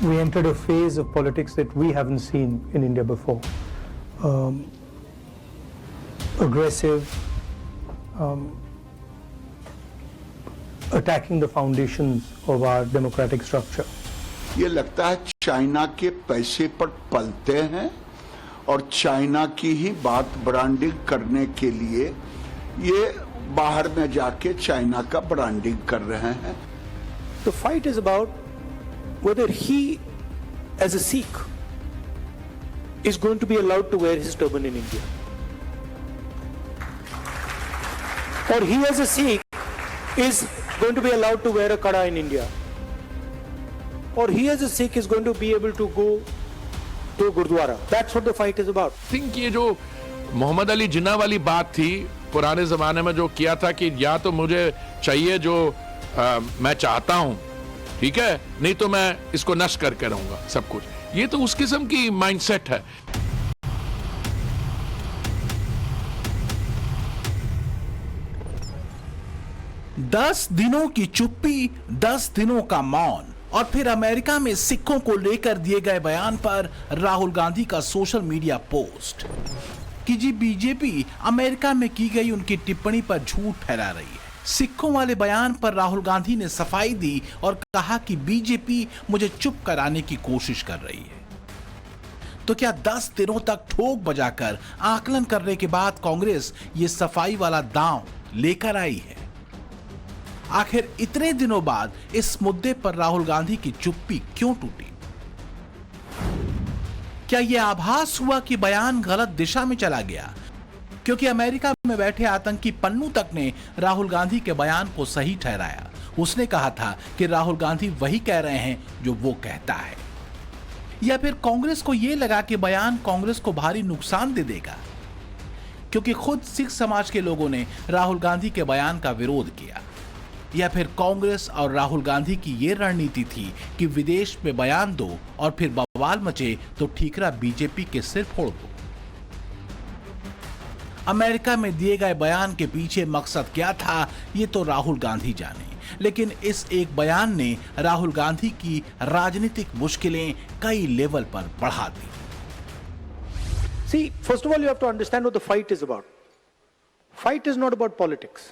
we entered a phase of politics that we haven't seen in India before. Aggressive, attacking the foundations of our democratic structure. ये लगता है China के पैसे पर पलते हैं और चाइना की ही बात ब्रांडिंग करने के लिए ये बाहर में जाके चाइना का ब्रांडिंग कर रहे हैं. The fight is about whether he, as a Sikh, is going to be allowed to wear his turban in India. Or he, as a Sikh, is going to be allowed to wear a kada in India. Or he, as a Sikh, is going to be able to go to a Gurdwara. That's what the fight is about. Think ये जो मोहम्मद अली जिन्ना वाली बात थी पुराने जमाने में जो किया था कि या तो मुझे चाहिए जो मैं चाहता हूं, ठीक है, नहीं तो मैं इसको नष्ट करके रहूंगा सब कुछ. ये तो उस किस्म की माइंडसेट है. दस दिनों की चुप्पी, 10 दिनों का मौन और फिर अमेरिका में सिखों को लेकर दिए गए बयान पर राहुल गांधी का सोशल मीडिया पोस्ट कि जी बीजेपी अमेरिका में की गई उनकी टिप्पणी पर झूठ फैला रही है. सिखों वाले बयान पर राहुल गांधी ने सफाई दी और कहा कि बीजेपी मुझे चुप कराने की कोशिश कर रही है. तो क्या 10 दिनों तक ठोक बजाकर आकलन करने के बाद कांग्रेस ये सफाई वाला दांव लेकर आई है? आखिर इतने दिनों बाद इस मुद्दे पर राहुल गांधी की चुप्पी क्यों टूटी? क्या यह आभास हुआ कि बयान गलत दिशा में चला गया? क्योंकि अमेरिका में बैठे आतंकी पन्नू तक ने राहुल गांधी के बयान को सही ठहराया. उसने कहा था कि राहुल गांधी वही कह रहे हैं जो वो कहता है. या फिर कांग्रेस को यह लगा कि बयान कांग्रेस को भारी नुकसान दे देगा, क्योंकि खुद सिख समाज के लोगों ने राहुल गांधी के बयान का विरोध किया. या फिर कांग्रेस और राहुल गांधी की यह रणनीति थी कि विदेश में बयान दो और फिर बवाल मचे तो ठीकरा बीजेपी के सिर फोड़ दो. अमेरिका में दिए गए बयान के पीछे मकसद क्या था ये तो राहुल गांधी जाने, लेकिन इस एक बयान ने राहुल गांधी की राजनीतिक मुश्किलें कई लेवल पर बढ़ा दी. See, first of all, you have to understand what the fight is about. Fight is not about politics.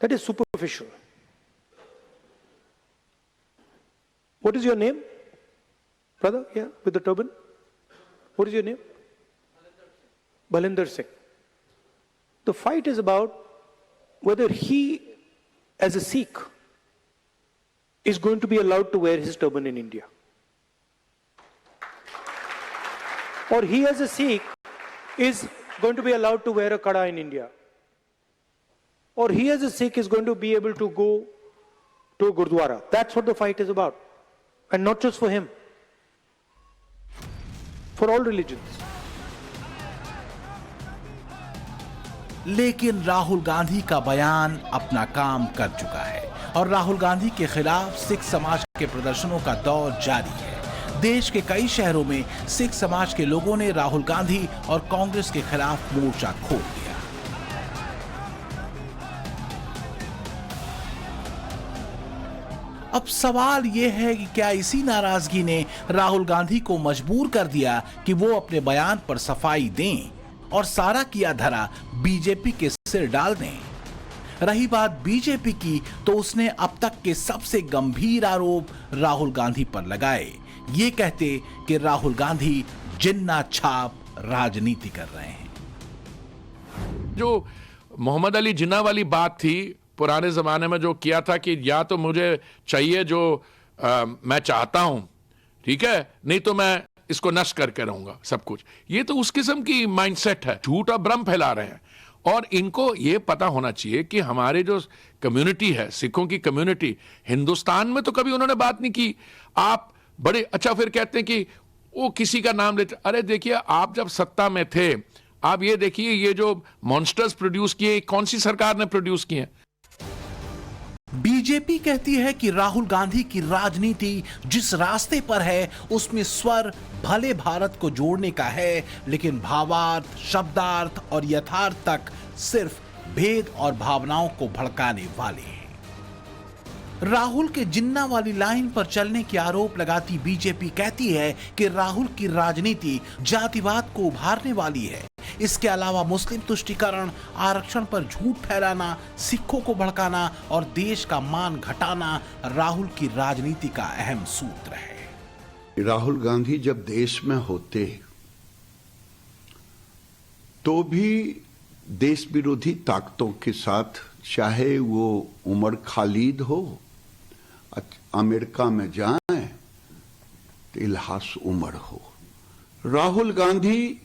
That is superficial. What is your name? Brother, here, with the turban. What is your name? Balinder Singh. The fight is about whether he, as a Sikh, is going to be allowed to wear his turban in India. Or he, as a Sikh, is going to be allowed to wear a kada in India. Or he, as a Sikh, is going to be able to go to a Gurdwara. That's what the fight is about. And not just for him. For all religions. लेकिन राहुल गांधी का बयान अपना काम कर चुका है और राहुल गांधी के खिलाफ सिख समाज के प्रदर्शनों का दौर जारी है. देश के कई शहरों में सिख समाज के लोगों ने राहुल गांधी और कांग्रेस के खिलाफ मोर्चा खोल दिया. अब सवाल यह है कि क्या इसी नाराजगी ने राहुल गांधी को मजबूर कर दिया कि वो अपने बयान पर सफाई दें और सारा किया धरा बीजेपी के सिर डाल दें. रही बात बीजेपी की, तो उसने अब तक के सबसे गंभीर आरोप राहुल गांधी पर लगाए, ये कहते कि राहुल गांधी जिन्ना छाप राजनीति कर रहे हैं. जो मोहम्मद अली जिन्ना वाली बात थी पुराने जमाने में जो किया था कि या तो मुझे चाहिए जो मैं चाहता हूं, ठीक है, नहीं तो मैं इसको नष्ट करके रहूंगा सब कुछ. ये तो उस किस्म की माइंडसेट है. झूठ और भ्रम फैला रहे हैं. और इनको ये पता होना चाहिए कि हमारे जो कम्युनिटी है, सिखों की कम्युनिटी, हिंदुस्तान में तो कभी उन्होंने बात नहीं की. आप बड़े अच्छा फिर कहते हैं कि वो किसी का नाम लेते. अरे देखिए, आप जब सत्ता में थे, आप ये देखिए, ये जो मॉन्स्टर्स प्रोड्यूस किए, कौन सी सरकार ने प्रोड्यूस किए? बीजेपी कहती है कि राहुल गांधी की राजनीति जिस रास्ते पर है उसमें स्वर भले भारत को जोड़ने का है, लेकिन भावार्थ, शब्दार्थ और यथार्थ तक सिर्फ भेद और भावनाओं को भड़काने वाले हैं. राहुल के जिन्ना वाली लाइन पर चलने के आरोप लगाती बीजेपी कहती है कि राहुल की राजनीति जातिवाद को उभारने वाली है। इसके अलावा मुस्लिम तुष्टीकरण, आरक्षण पर झूठ फैलाना, सिखों को भड़काना और देश का मान घटाना राहुल की राजनीति का अहम सूत्र है। राहुल गांधी जब देश में होते तो भी देश विरोधी ताकतों के साथ, चाहे वो उमर खालिद हो, अमेरिका में जाएं तो इल्हास उमर हो, राहुल गांधी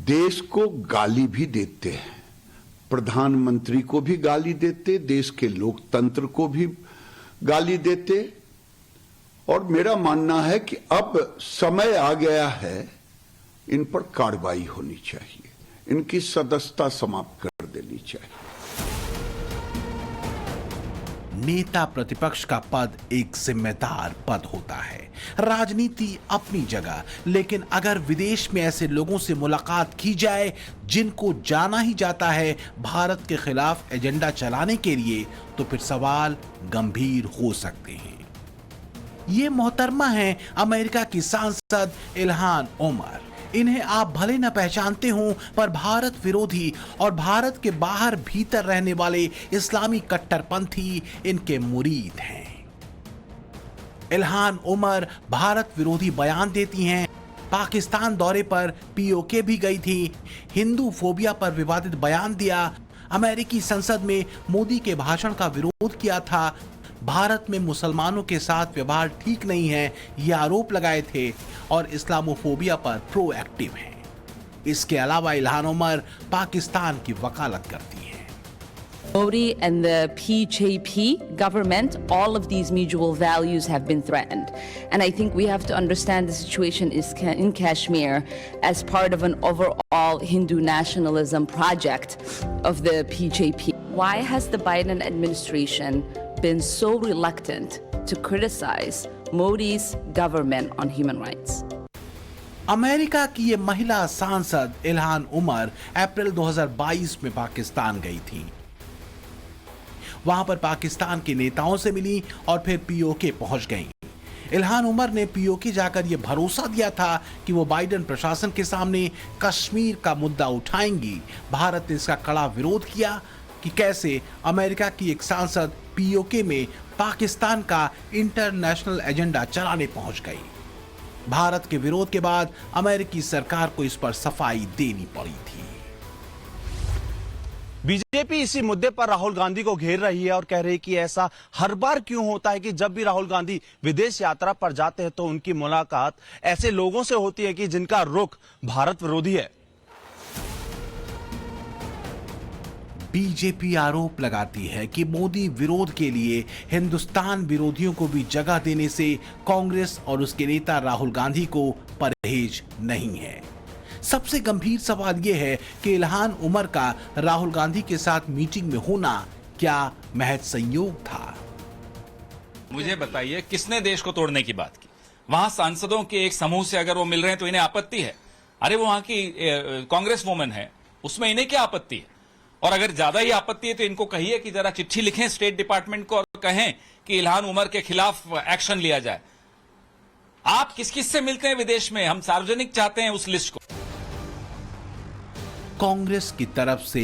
देश को गाली भी देते हैं, प्रधानमंत्री को भी गाली देते, देश के लोकतंत्र को भी गाली देते। और मेरा मानना है कि अब समय आ गया है, इन पर कार्रवाई होनी चाहिए, इनकी सदस्यता समाप्त कर देनी चाहिए। नेता प्रतिपक्ष का पद एक जिम्मेदार पद होता है, राजनीति अपनी जगह, लेकिन अगर विदेश में ऐसे लोगों से मुलाकात की जाए जिनको जाना ही जाता है भारत के खिलाफ एजेंडा चलाने के लिए, तो फिर सवाल गंभीर हो सकते हैं। ये मोहतरमा है अमेरिका की सांसद इल्हान उमर। इन्हें आप भले न पहचानते हो, पर भारत विरोधी और भारत के बाहर भीतर रहने वाले इस्लामी कट्टरपंथी इनके मुरीद हैं। इल्हान उमर भारत विरोधी बयान देती हैं, पाकिस्तान दौरे पर पीओके भी गई थी, हिंदू फोबिया पर विवादित बयान दिया, अमेरिकी संसद में मोदी के भाषण का विरोध किया था, भारत में मुसलमानों के साथ व्यवहार ठीक नहीं है ये आरोप लगाए थे और इस्लामोफोबिया पर प्रोएक्टिव हैं। इसके अलावा इल्हान उमर पाकिस्तान की वकालत करती हैं। Modi and the PJP government, all of these mutual values have been threatened. And I think we have to understand the situation is in Kashmir as part of an overall Hindu nationalism project of the PJP. Why has the Biden administration been so reluctant to criticize Modi's government on human rights? America की ये महिला सांसद Ilhan Omar अप्रैल 2022 में पाकिस्तान गई थी। वहां पर पाकिस्तान के नेताओं से मिली और फिर पीओके पहुंच गई। इल्हान उमर ने पीओके जाकर यह भरोसा दिया था कि वो बाइडेन प्रशासन के सामने कश्मीर का मुद्दा उठाएंगी। भारत ने इसका कड़ा विरोध किया कि कैसे अमेरिका की एक सांसद पीओके में पाकिस्तान का इंटरनेशनल एजेंडा चलाने पहुंच गई। भारत के विरोध के बाद अमेरिकी सरकार को इस पर सफाई देनी पड़ी थी। बीजेपी इसी मुद्दे पर राहुल गांधी को घेर रही है और कह रही है कि ऐसा हर बार क्यों होता है कि जब भी राहुल गांधी विदेश यात्रा पर जाते हैं तो उनकी मुलाकात ऐसे लोगों से होती है कि जिनका रुख भारत विरोधी है। बीजेपी आरोप लगाती है कि मोदी विरोध के लिए हिंदुस्तान विरोधियों को भी जगह देने से कांग्रेस और उसके नेता राहुल गांधी को परहेज नहीं है। सबसे गंभीर सवाल यह है कि इल्हान उमर का राहुल गांधी के साथ मीटिंग में होना क्या महज संयोग था? मुझे बताइए, किसने देश को तोड़ने की बात की? वहां सांसदों के एक समूह से अगर वो मिल रहे हैं तो इन्हें आपत्ति है। अरे वो वहां की कांग्रेस वुमन है, उसमें इन्हें क्या आपत्ति है? और अगर ज्यादा ही आपत्ति है तो इनको कहिए कि जरा चिट्ठी लिखें स्टेट डिपार्टमेंट को और कहें कि इल्हान उमर के खिलाफ एक्शन लिया जाए। आप किस किस से मिलते हैं विदेश में? हम सार्वजनिक चाहते हैं उस लिस्ट को। कांग्रेस की तरफ से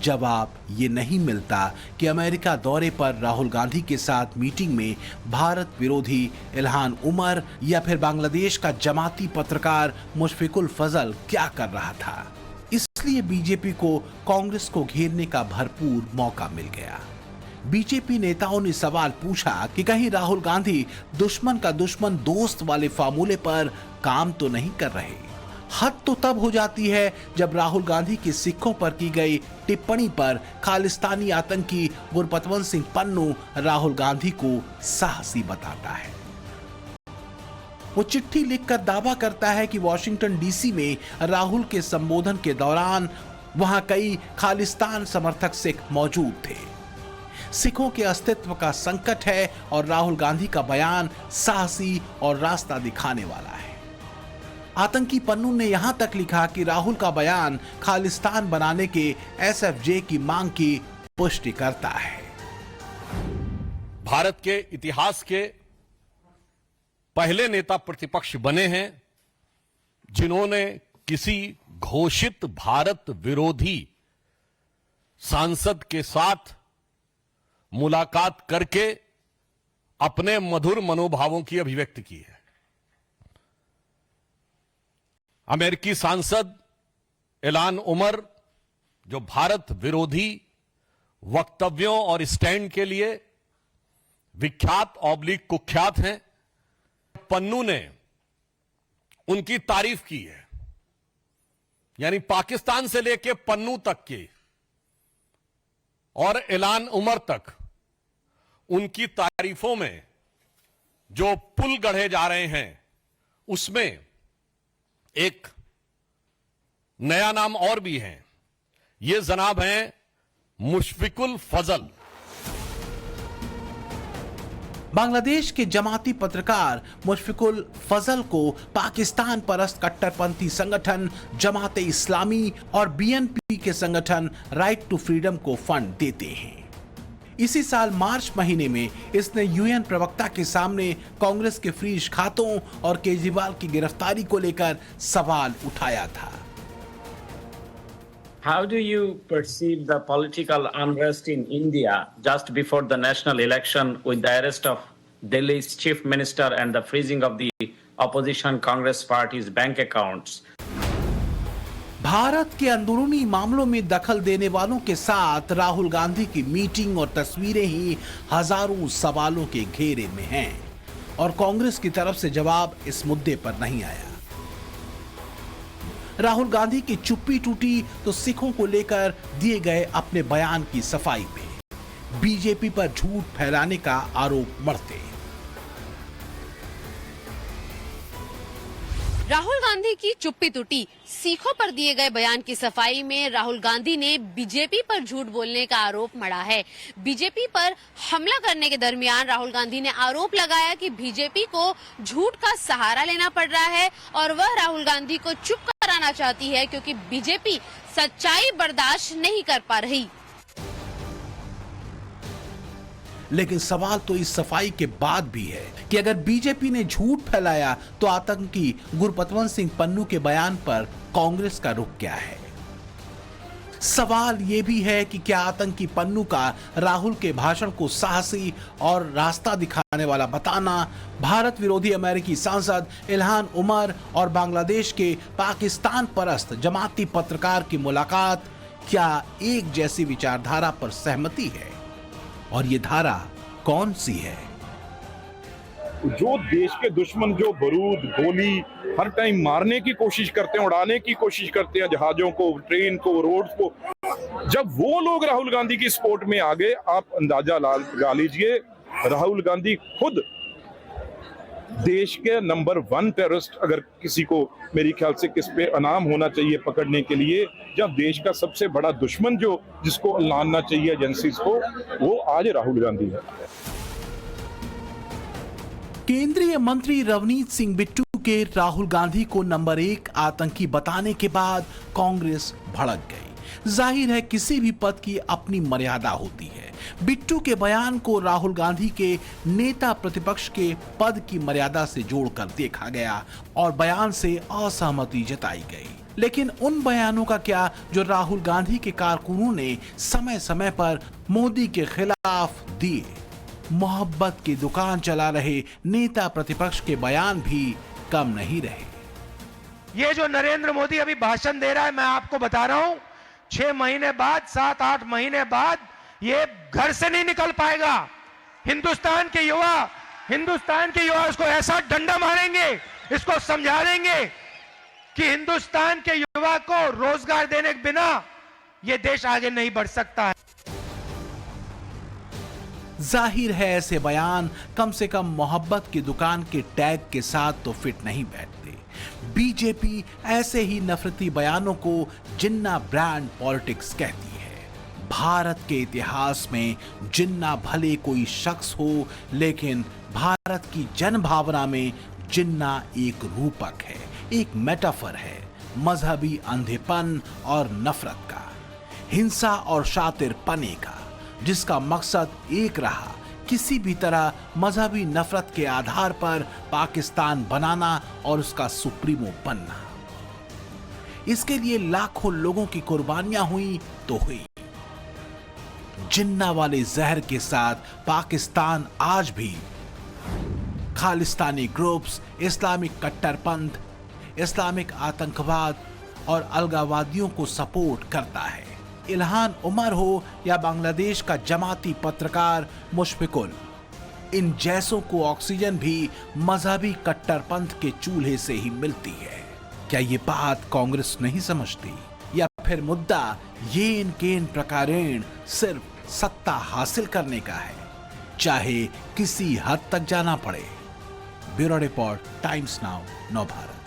जवाब ये नहीं मिलता कि अमेरिका दौरे पर राहुल गांधी के साथ मीटिंग में भारत विरोधी इल्हान उमर या फिर बांग्लादेश का जमाती पत्रकार मुशफिकुल फजल क्या कर रहा था। इसलिए बीजेपी को कांग्रेस को घेरने का भरपूर मौका मिल गया। बीजेपी नेताओं ने सवाल पूछा कि कहीं राहुल गांधी दुश्मन का दुश्मन दोस्त वाले फार्मूले पर काम तो नहीं कर रहे। हद तो तब हो जाती है जब राहुल गांधी के सिखों पर की गई टिप्पणी पर खालिस्तानी आतंकी गुरपतवंत सिंह पन्नू राहुल गांधी को साहसी बताता है। वो चिट्ठी लिखकर दावा करता है कि वॉशिंगटन डीसी में राहुल के संबोधन के दौरान वहां कई खालिस्तान समर्थक सिख मौजूद थे। सिखों के अस्तित्व का संकट है और राहुल गांधी का बयान साहसी और रास्ता दिखाने वाला है। आतंकी पन्नू ने यहां तक लिखा कि राहुल का बयान खालिस्तान बनाने के एसएफजे की मांग की पुष्टि करता है। भारत के इतिहास के पहले नेता प्रतिपक्ष बने हैं जिन्होंने किसी घोषित भारत विरोधी सांसद के साथ मुलाकात करके अपने मधुर मनोभावों की अभिव्यक्ति की है। अमेरिकी सांसद इल्हान उमर, जो भारत विरोधी वक्तव्यों और स्टैंड के लिए विख्यात ऑब्लिक कुख्यात हैं, पन्नू ने उनकी तारीफ की है। यानी पाकिस्तान से लेकर पन्नू तक के और इल्हान उमर तक उनकी तारीफों में जो पुल गढ़े जा रहे हैं, उसमें एक नया नाम और भी है। ये जनाब हैं मुशफिकुल फजल। बांग्लादेश के जमाती पत्रकार मुशफिकुल फजल को पाकिस्तान परस्त कट्टरपंथी संगठन जमाते इस्लामी और बीएनपी के संगठन राइट टू फ्रीडम को फंड देते हैं। इसी साल मार्च महीने में इसने यूएन प्रवक्ता के सामने कांग्रेस के फ्रीज खातों और केजरीवाल की गिरफ्तारी को लेकर सवाल उठाया था। How do you perceive the political unrest in India just before the national election with the arrest of Delhi's chief minister and the freezing of the opposition Congress party's bank accounts? Bharat के अंदरूनी मामलों में दखल देने वालों के साथ राहुल गांधी की मीटिंग और तस्वीरें ही हजारों सवालों के घेरे में हैं और कांग्रेस की तरफ से जवाब इस मुद्दे पर नहीं आया। राहुल गांधी की चुप्पी टूटी तो सिखों को लेकर दिए गए अपने बयान की सफाई पे बीजेपी पर झूठ फैलाने का आरोप मढ़ते। राहुल गांधी की चुप्पी टूटी, सिखों पर दिए गए बयान की सफाई में राहुल गांधी ने बीजेपी पर झूठ बोलने का आरोप मढ़ा है। बीजेपी पर हमला करने के दरमियान राहुल गांधी ने आरोप लगाया कि बीजेपी को झूठ का सहारा लेना पड़ रहा है और वह राहुल गांधी को चुप कराना चाहती है क्योंकि बीजेपी सच्चाई बर्दाश्त नहीं कर पा रही। लेकिन सवाल तो इस सफाई के बाद भी है कि अगर बीजेपी ने झूठ फैलाया तो आतंकी गुरपतवंत सिंह पन्नू के बयान पर कांग्रेस का रुख क्या है। सवाल यह भी है कि क्या आतंकी पन्नू का राहुल के भाषण को साहसी और रास्ता दिखाने वाला बताना, भारत विरोधी अमेरिकी सांसद इल्हान उमर और बांग्लादेश के पाकिस्तान परस्त जमाती पत्रकार की मुलाकात, क्या एक जैसी विचारधारा पर सहमति है और ये धारा कौन सी है? जो देश के दुश्मन जो बारूद गोली हर टाइम मारने की कोशिश करते हैं, उड़ाने की कोशिश करते हैं जहाजों को, ट्रेन को, रोड्स को, जब वो लोग राहुल गांधी की सपोर्ट में आ गए, आप अंदाजा लगा लीजिए राहुल गांधी खुद देश के नंबर 1 टेररिस्ट, अगर किसी को मेरी ख्याल से किस पे इनाम होना चाहिए पकड़ने के लिए, जब देश का सबसे बड़ा दुश्मन जो जिसको लानना चाहिए एजेंसीज को, वो आज राहुल गांधी है। केंद्रीय मंत्री रवनीत सिंह बिट्टू के राहुल गांधी को नंबर 1 आतंकी बताने के बाद कांग्रेस भड़क गई। जाहिर है किसी भी पद की अपनी मर्यादा होती है। बिट्टू के बयान को राहुल गांधी के नेता प्रतिपक्ष के पद की मर्यादा से जोड़कर देखा गया और बयान से असहमति जताई गई। लेकिन उन बयानों का क्या जो राहुल गांधी के कारकुनों ने समय समय पर मोदी के खिलाफ दिए। मोहब्बत की दुकान चला रहे नेता प्रतिपक्ष के बयान भी कम नहीं रहे। ये जो नरेंद्र मोदी अभी भाषण दे रहा है, मैं आपको बता रहा हूं 6 महीने बाद, 7-8 महीने बाद ये घर से नहीं निकल पाएगा। हिंदुस्तान के युवा इसको ऐसा डंडा मारेंगे, इसको समझा देंगे कि हिंदुस्तान के युवा को रोजगार देने के बिना ये देश आगे नहीं बढ़ सकता है। जाहिर है ऐसे बयान कम से कम मोहब्बत की दुकान के टैग के साथ तो फिट नहीं बैठते। बीजेपी ऐसे ही नफरती बयानों को जिन्ना ब्रांड पॉलिटिक्स कहती है। भारत के इतिहास में जिन्ना भले कोई शख्स हो, लेकिन भारत की जन भावना में जिन्ना एक रूपक है, एक मेटाफर है मजहबी अंधेपन और नफरत का, हिंसा और शातिर पने का, जिसका मकसद एक रहा किसी भी तरह मजहबी नफरत के आधार पर पाकिस्तान बनाना और उसका सुप्रीमो बनना। इसके लिए लाखों लोगों की कुर्बानियां हुई तो हुई। जिन्ना वाले जहर के साथ पाकिस्तान आज भी खालिस्तानी ग्रुप्स, इस्लामिक कट्टरपंथ, इस्लामिक आतंकवाद और अलगावादियों को सपोर्ट करता है। इल्हान उमर हो या बांग्लादेश का जमाती पत्रकार मुशफिकुल, इन जैसों को ऑक्सीजन भी मजहबी कट्टरपंथ के चूल्हे से ही मिलती है। क्या ये बात कांग्रेस नहीं समझती, या फिर मुद्दा ये इनके इन प्रकारेण सिर्फ सत्ता हासिल करने का है, चाहे किसी हद तक जाना पड़े। ब्यूरो रिपोर्ट, टाइम्स नाउ, नव भारत।